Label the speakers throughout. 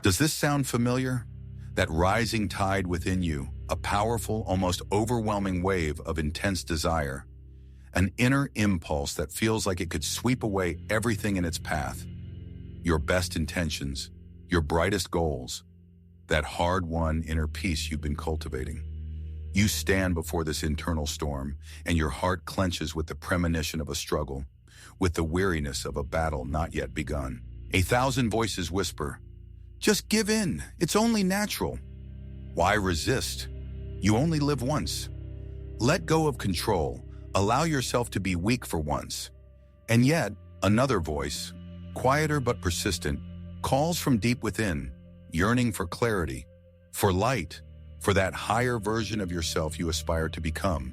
Speaker 1: Does this sound familiar? That rising tide within you, a powerful, almost overwhelming wave of intense desire. An inner impulse that feels like it could sweep away everything in its path. Your best intentions, your brightest goals, that hard-won inner peace you've been cultivating. You stand before this internal storm, and your heart clenches with the premonition of a struggle, with the weariness of a battle not yet begun. 1,000 voices whisper, "Just give in, it's only natural." Why resist? You only live once. Let go of control, allow yourself to be weak for once. And yet, another voice, quieter but persistent, calls from deep within, yearning for clarity, for light, for that higher version of yourself you aspire to become.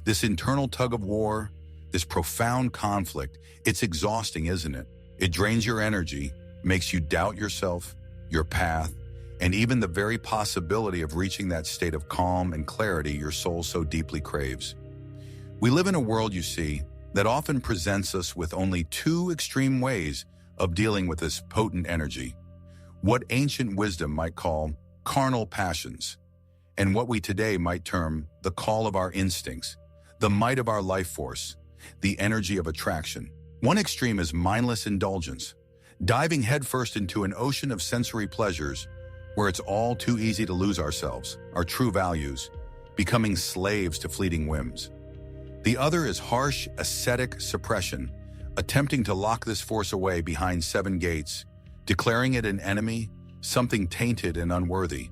Speaker 1: This internal tug of war, this profound conflict, it's exhausting, isn't it? It drains your energy, makes you doubt yourself, your path, and even the very possibility of reaching that state of calm and clarity your soul so deeply craves. We live in a world, you see, that often presents us with only two extreme ways of dealing with this potent energy. What ancient wisdom might call carnal passions, and what we today might term the call of our instincts, the might of our life force, the energy of attraction. One extreme is mindless indulgence, diving headfirst into an ocean of sensory pleasures where it's all too easy to lose ourselves, our true values, becoming slaves to fleeting whims. The other is harsh, ascetic suppression, attempting to lock this force away behind 7 gates, declaring it an enemy, something tainted and unworthy.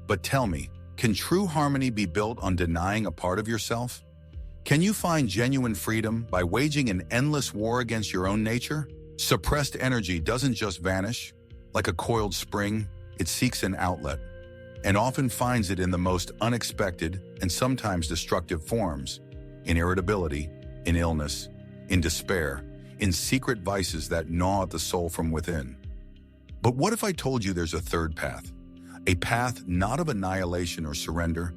Speaker 1: But tell me, can true harmony be built on denying a part of yourself? Can you find genuine freedom by waging an endless war against your own nature? Suppressed energy doesn't just vanish. Like a coiled spring, it seeks an outlet, and often finds it in the most unexpected and sometimes destructive forms, in irritability, in illness, in despair, in secret vices that gnaw at the soul from within. But what if I told you there's a third path? A path not of annihilation or surrender,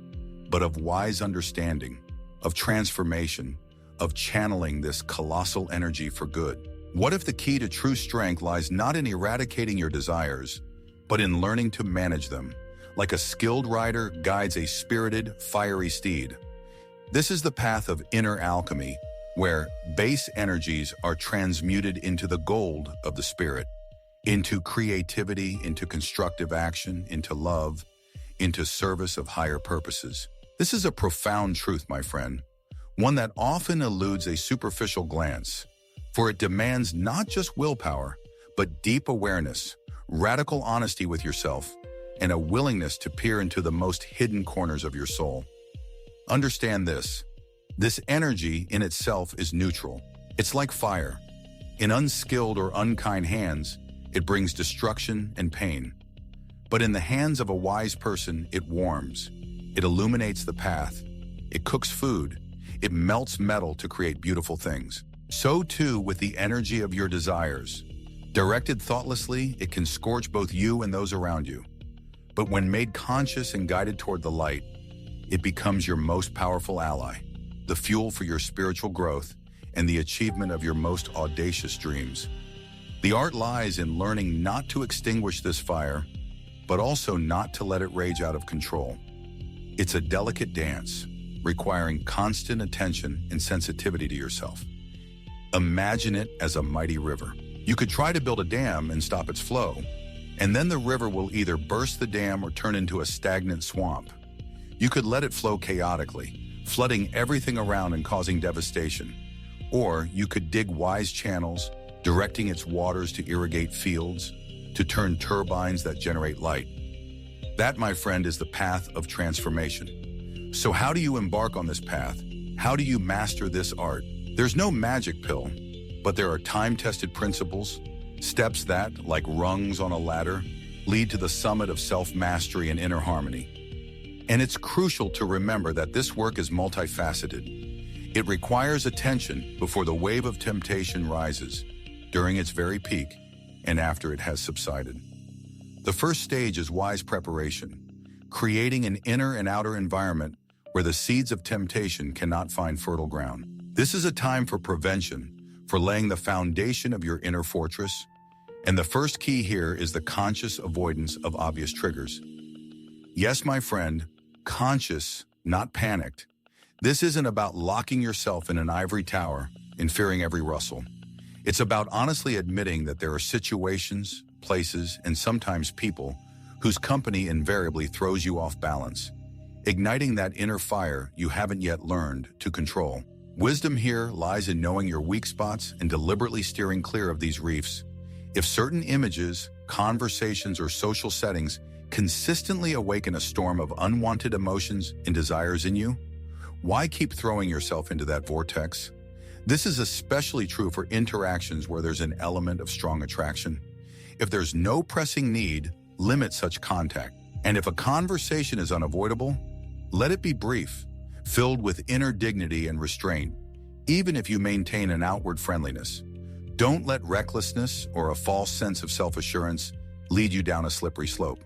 Speaker 1: but of wise understanding, of transformation, of channeling this colossal energy for good. What if the key to true strength lies not in eradicating your desires, but in learning to manage them, like a skilled rider guides a spirited, fiery steed? This is the path of inner alchemy, where base energies are transmuted into the gold of the spirit, into creativity, into constructive action, into love, into service of higher purposes. This is a profound truth, my friend, one that often eludes a superficial glance, for it demands not just willpower, but deep awareness, radical honesty with yourself, and a willingness to peer into the most hidden corners of your soul. Understand this. This energy in itself is neutral. It's like fire. In unskilled or unkind hands, it brings destruction and pain. But in the hands of a wise person, it warms. It illuminates the path. It cooks food. It melts metal to create beautiful things. So too with the energy of your desires. Directed thoughtlessly, it can scorch both you and those around you. But when made conscious and guided toward the light, it becomes your most powerful ally, the fuel for your spiritual growth and the achievement of your most audacious dreams. The art lies in learning not to extinguish this fire, but also not to let it rage out of control. It's a delicate dance, requiring constant attention and sensitivity to yourself. Imagine it as a mighty river. You could try to build a dam and stop its flow, and then the river will either burst the dam or turn into a stagnant swamp. You could let it flow chaotically, flooding everything around and causing devastation. Or you could dig wise channels, directing its waters to irrigate fields, to turn turbines that generate light. That, my friend, is the path of transformation. So how do you embark on this path? How do you master this art? There's no magic pill, but there are time-tested principles, steps that, like rungs on a ladder, lead to the summit of self-mastery and inner harmony. And it's crucial to remember that this work is multifaceted. It requires attention before the wave of temptation rises, during its very peak, and after it has subsided. The first stage is wise preparation, creating an inner and outer environment where the seeds of temptation cannot find fertile ground. This is a time for prevention, for laying the foundation of your inner fortress, And the first key here is the conscious avoidance of obvious triggers. Yes, my friend, conscious, not panicked. This isn't about locking yourself in an ivory tower and fearing every rustle. It's about honestly admitting that there are situations, places, and sometimes people whose company invariably throws you off balance, igniting that inner fire you haven't yet learned to control. Wisdom here lies in knowing your weak spots and deliberately steering clear of these reefs. If certain images, conversations, or social settings consistently awaken a storm of unwanted emotions and desires in you, why keep throwing yourself into that vortex? This is especially true for interactions where there's an element of strong attraction. If there's no pressing need, limit such contact. And if a conversation is unavoidable, let it be brief, filled with inner dignity and restraint, even if you maintain an outward friendliness. Don't let recklessness or a false sense of self-assurance lead you down a slippery slope.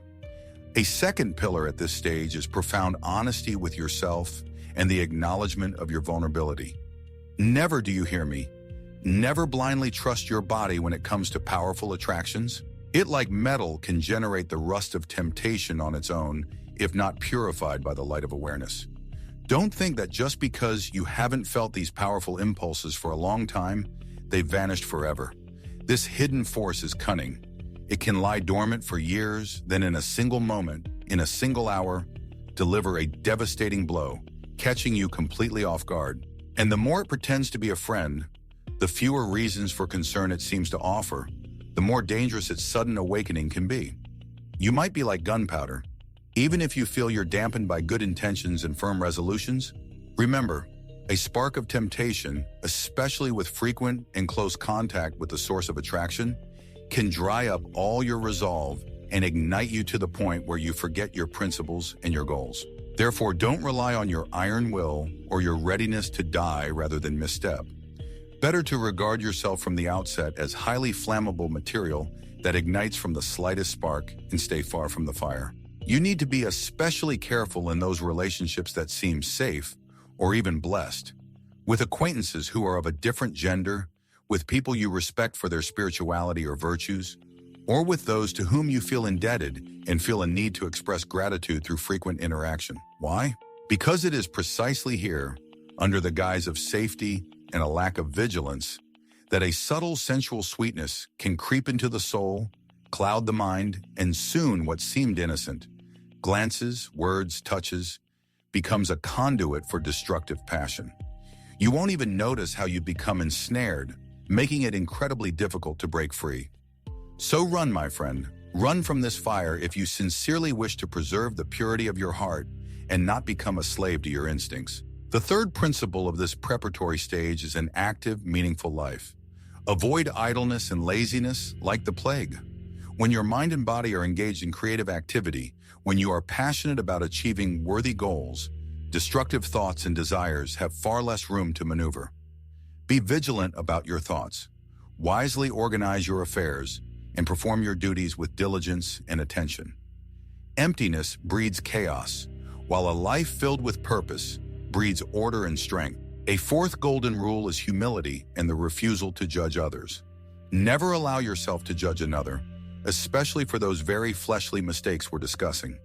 Speaker 1: A second pillar at this stage is profound honesty with yourself and the acknowledgement of your vulnerability. Never, do you hear me? Never blindly trust your body when it comes to powerful attractions. It, like metal, can generate the rust of temptation on its own, if not purified by the light of awareness. Don't think that just because you haven't felt these powerful impulses for a long time, they've vanished forever. This hidden force is cunning. It can lie dormant for years, then in a single moment, in a single hour, deliver a devastating blow, catching you completely off guard. And the more it pretends to be a friend, the fewer reasons for concern it seems to offer, the more dangerous its sudden awakening can be. You might be like gunpowder. Even if you feel you're dampened by good intentions and firm resolutions, remember, a spark of temptation, especially with frequent and close contact with the source of attraction, can dry up all your resolve and ignite you to the point where you forget your principles and your goals. Therefore, don't rely on your iron will or your readiness to die rather than misstep. Better to regard yourself from the outset as highly flammable material that ignites from the slightest spark and stay far from the fire. You need to be especially careful in those relationships that seem safe or even blessed, with acquaintances who are of a different gender, with people you respect for their spirituality or virtues, or with those to whom you feel indebted and feel a need to express gratitude through frequent interaction. Why? Because it is precisely here, under the guise of safety and a lack of vigilance, that a subtle sensual sweetness can creep into the soul, cloud the mind, and soon what seemed innocent, glances, words, touches, becomes a conduit for destructive passion. You won't even notice how you become ensnared, making it incredibly difficult to break free. So run, my friend. Run from this fire if you sincerely wish to preserve the purity of your heart and not become a slave to your instincts. The third principle of this preparatory stage is an active, meaningful life. Avoid idleness and laziness like the plague. When your mind and body are engaged in creative activity, when you are passionate about achieving worthy goals, destructive thoughts and desires have far less room to maneuver. Be vigilant about your thoughts. Wisely organize your affairs and perform your duties with diligence and attention. Emptiness breeds chaos, while a life filled with purpose breeds order and strength. A fourth golden rule is humility and the refusal to judge others. Never allow yourself to judge another, especially for those very fleshly mistakes we're discussing.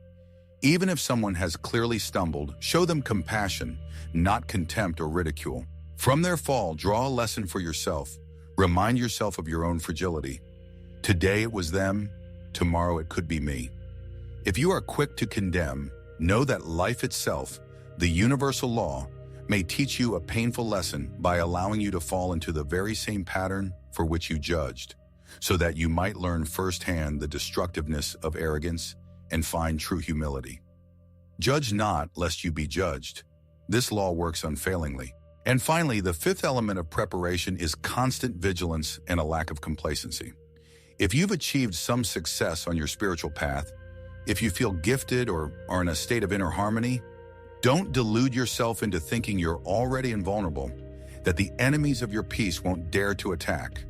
Speaker 1: Even if someone has clearly stumbled, show them compassion, not contempt or ridicule. From their fall, draw a lesson for yourself. Remind yourself of your own fragility. Today it was them, tomorrow it could be me. If you are quick to condemn, know that life itself, the universal law, may teach you a painful lesson by allowing you to fall into the very same pattern for which you judged, so that you might learn firsthand the destructiveness of arrogance and find true humility. Judge not, lest you be judged. This law works unfailingly. And finally, the fifth element of preparation is constant vigilance and a lack of complacency. If you've achieved some success on your spiritual path, if you feel gifted or are in a state of inner harmony, don't delude yourself into thinking you're already invulnerable, that the enemies of your peace won't dare to attack.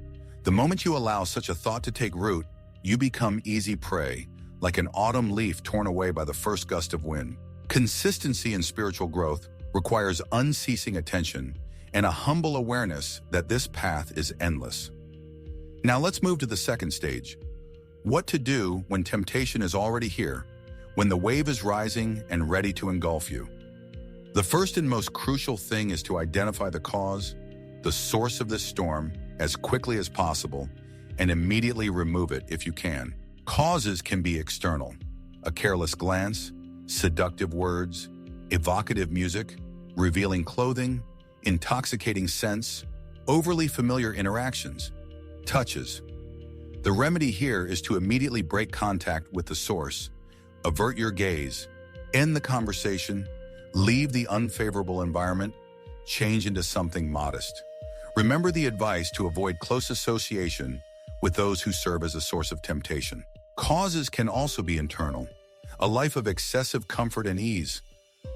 Speaker 1: The moment you allow such a thought to take root, you become easy prey, like an autumn leaf torn away by the first gust of wind. Consistency in spiritual growth requires unceasing attention and a humble awareness that this path is endless. Now let's move to the second stage. What to do when temptation is already here, when the wave is rising and ready to engulf you. The first and most crucial thing is to identify the cause, the source of this storm, as quickly as possible, and immediately remove it if you can. Causes can be external: a careless glance, seductive words, evocative music, revealing clothing, intoxicating scents, overly familiar interactions, touches. The remedy here is to immediately break contact with the source, avert your gaze, end the conversation, leave the unfavorable environment, change into something modest. Remember the advice to avoid close association with those who serve as a source of temptation. Causes can also be internal: a life of excessive comfort and ease,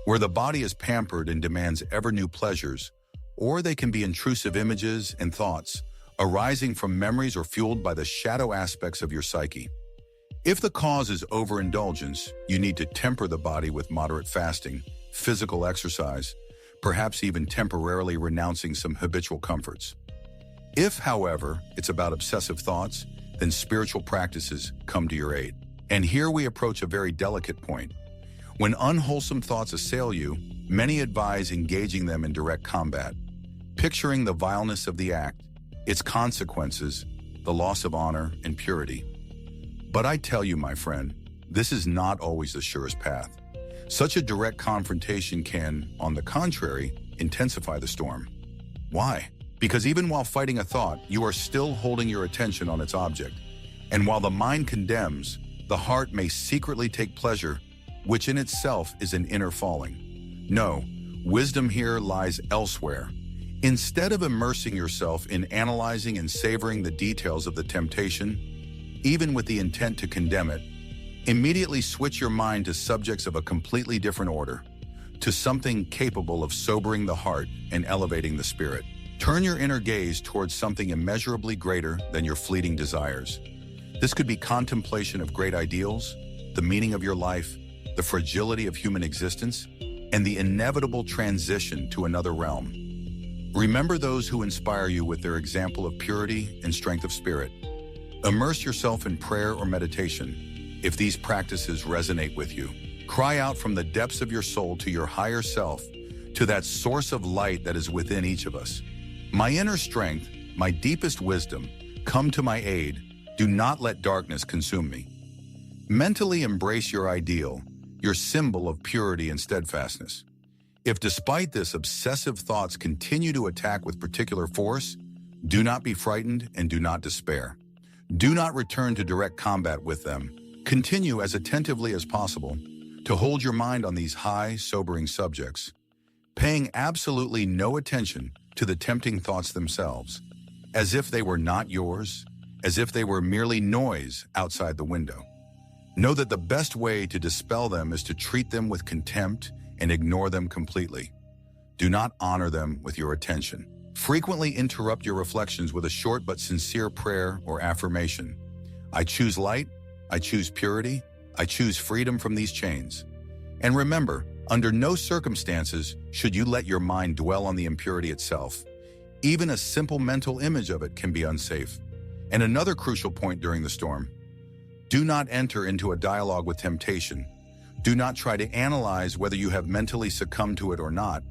Speaker 1: where the body is pampered and demands ever new pleasures, or they can be intrusive images and thoughts arising from memories or fueled by the shadow aspects of your psyche. If the cause is overindulgence, you need to temper the body with moderate fasting, physical exercise, perhaps even temporarily renouncing some habitual comforts. If, however, it's about obsessive thoughts, then spiritual practices come to your aid. And here we approach a very delicate point. When unwholesome thoughts assail you, many advise engaging them in direct combat, picturing the vileness of the act, its consequences, the loss of honor and purity. But I tell you, my friend, this is not always the surest path. Such a direct confrontation can, on the contrary, intensify the storm. Why? Because even while fighting a thought, you are still holding your attention on its object. And while the mind condemns, the heart may secretly take pleasure, which in itself is an inner falling. No, wisdom here lies elsewhere. Instead of immersing yourself in analyzing and savoring the details of the temptation, even with the intent to condemn it, immediately switch your mind to subjects of a completely different order, to something capable of sobering the heart and elevating the spirit. Turn your inner gaze towards something immeasurably greater than your fleeting desires. This could be contemplation of great ideals, the meaning of your life, the fragility of human existence, and the inevitable transition to another realm. Remember those who inspire you with their example of purity and strength of spirit. Immerse yourself in prayer or meditation. If these practices resonate with you, cry out from the depths of your soul to your higher self, to that source of light that is within each of us. My inner strength, my deepest wisdom, come to my aid. Do not let darkness consume me. Mentally embrace your ideal, your symbol of purity and steadfastness. If despite this obsessive thoughts continue to attack with particular force, do not be frightened and do not despair. Do not return to direct combat with them. Continue as attentively as possible to hold your mind on these high, sobering subjects, paying absolutely no attention to the tempting thoughts themselves, as if they were not yours, as if they were merely noise outside the window. Know that the best way to dispel them is to treat them with contempt and ignore them completely. Do not honor them with your attention. Frequently interrupt your reflections with a short but sincere prayer or affirmation. I choose light, I choose purity, I choose freedom from these chains. And remember, under no circumstances should you let your mind dwell on the impurity itself. Even a simple mental image of it can be unsafe. And another crucial point during the storm: do not enter into a dialogue with temptation. Do not try to analyze whether you have mentally succumbed to it or not,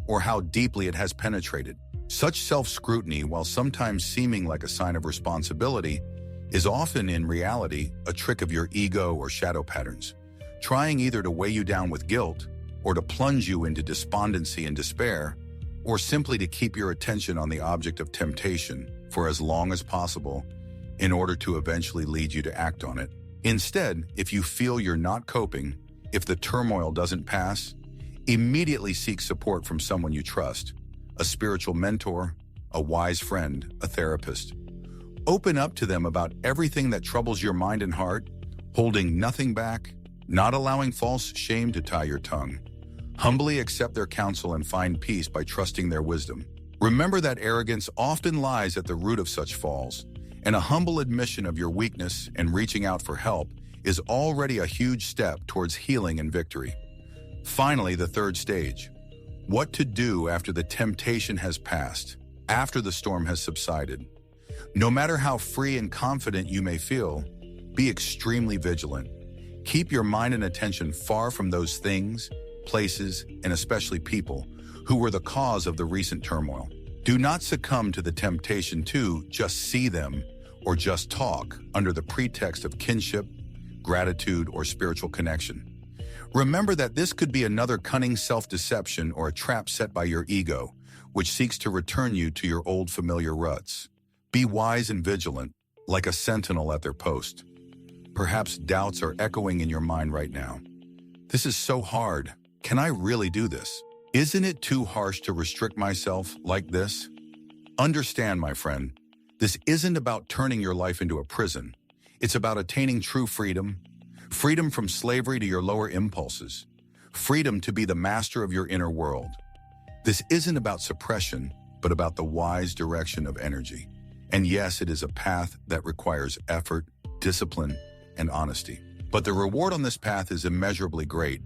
Speaker 1: or how deeply it has penetrated. Such self-scrutiny, while sometimes seeming like a sign of responsibility, is often in reality a trick of your ego or shadow patterns, trying either to weigh you down with guilt, or to plunge you into despondency and despair, or simply to keep your attention on the object of temptation for as long as possible in order to eventually lead you to act on it. Instead, if you feel you're not coping, if the turmoil doesn't pass, immediately seek support from someone you trust: a spiritual mentor, a wise friend, a therapist. Open up to them about everything that troubles your mind and heart, holding nothing back, not allowing false shame to tie your tongue. Humbly accept their counsel and find peace by trusting their wisdom. Remember that arrogance often lies at the root of such falls, and a humble admission of your weakness and reaching out for help is already a huge step towards healing and victory. Finally, the third stage: what to do after the temptation has passed, after the storm has subsided. No matter how free and confident you may feel, be extremely vigilant. Keep your mind and attention far from those things, places, and especially people who were the cause of the recent turmoil. Do not succumb to the temptation to just see them or just talk under the pretext of kinship, gratitude, or spiritual connection. Remember that this could be another cunning self-deception or a trap set by your ego, which seeks to return you to your old familiar ruts. Be wise and vigilant, like a sentinel at their post. Perhaps doubts are echoing in your mind right now. This is so hard. Can I really do this? Isn't it too harsh to restrict myself like this? Understand, my friend, this isn't about turning your life into a prison. It's about attaining true freedom, freedom from slavery to your lower impulses, freedom to be the master of your inner world. This isn't about suppression, but about the wise direction of energy. And yes, it is a path that requires effort, discipline, and honesty. But the reward on this path is immeasurably great.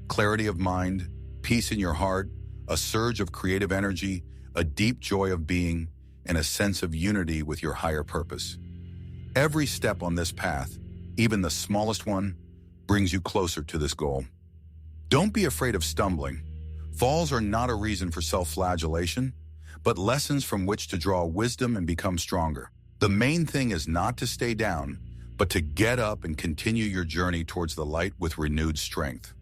Speaker 1: Clarity of mind, peace in your heart, a surge of creative energy, a deep joy of being, and a sense of unity with your higher purpose. Every step on this path, even the smallest one, brings you closer to this goal. Don't be afraid of stumbling. Falls are not a reason for self-flagellation, but lessons from which to draw wisdom and become stronger. The main thing is not to stay down, but to get up and continue your journey towards the light with renewed strength.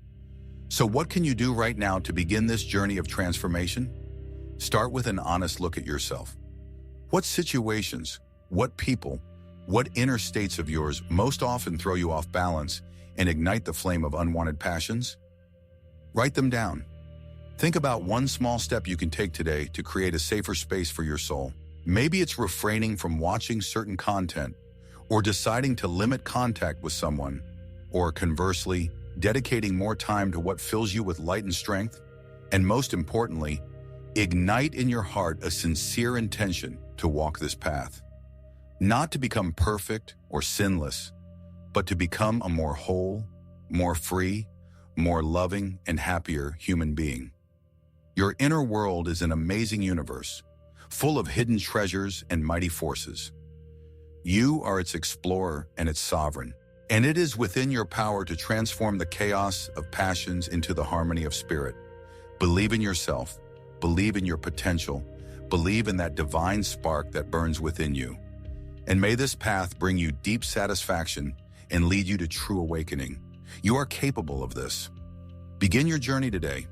Speaker 1: So what can you do right now to begin this journey of transformation? Start with an honest look at yourself. What situations, what people, what inner states of yours most often throw you off balance and ignite the flame of unwanted passions? Write them down. Think about one small step you can take today to create a safer space for your soul. Maybe it's refraining from watching certain content, or deciding to limit contact with someone, or conversely, dedicating more time to what fills you with light and strength. And most importantly, ignite in your heart a sincere intention to walk this path. Not to become perfect or sinless, but to become a more whole, more free, more loving, and happier human being. Your inner world is an amazing universe, full of hidden treasures and mighty forces. You are its explorer and its sovereign, and it is within your power to transform the chaos of passions into the harmony of spirit. Believe in yourself, believe in your potential, believe in that divine spark that burns within you. And may this path bring you deep satisfaction and lead you to true awakening. You are capable of this. Begin your journey today.